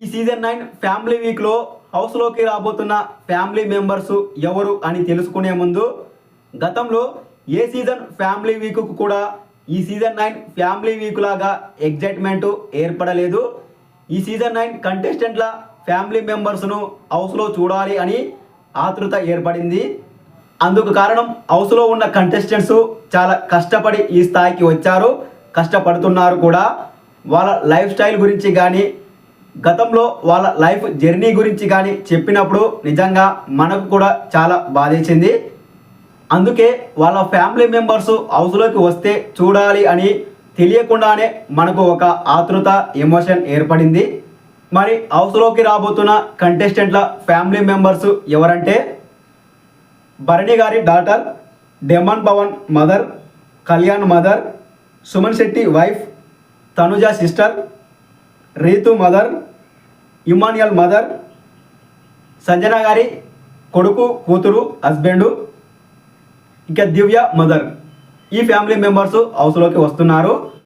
ఈ season 9 family వీక్లో హౌస్లోకి రాబోతున్న ఫ్యామిలీ మెంబర్స్ ఎవరు అని తెలుసుకునే ముందు గతంలో ఏ సీజన్ ఫ్యామిలీ వీక్కు కూడా ఈ సీజన్ 9 ఫ్యామిలీ వీక్ లాగా ఎగ్జైట్మెంట్ ఏర్పడలేదు. ఈ సీజన్ 9 కంటెస్టెంట్ల ఫ్యామిలీ మెంబర్స్ను హౌస్లో చూడాలి అని ఆతృత ఏర్పడింది. అందుకు కారణం హౌస్లో ఉన్న కంటెస్టెంట్స్ చాలా కష్టపడి ఈ స్థాయికి వచ్చారు, కష్టపడుతున్నారు కూడా. వాళ్ళ లైఫ్ స్టైల్ గురించి కానీ గతంలో వాళ్ళ లైఫ్ జర్నీ గురించి కానీ చెప్పినప్పుడు నిజంగా మనకు కూడా చాలా బాధేసింది. అందుకే వాళ్ళ ఫ్యామిలీ మెంబర్స్ హౌస్లోకి వస్తే చూడాలి అని తెలియకుండానే మనకు ఒక ఆతృత, ఎమోషన్ ఏర్పడింది. మరి హౌస్లోకి రాబోతున్న కంటెస్టెంట్ల ఫ్యామిలీ మెంబర్స్ ఎవరంటే భరణి గారి daughter, Demon Pavan mother, Kalyan mother, Suman Shetty wife, Tanuja sister, Ritu mother, Emmanuel mother, Sanjana గారి కొడుకు, కూతురు, హస్బెండు, ఇంకా దివ్య మదర్. ఈ ఫ్యామిలీ మెంబర్స్ హౌస్లోకి వస్తున్నారు.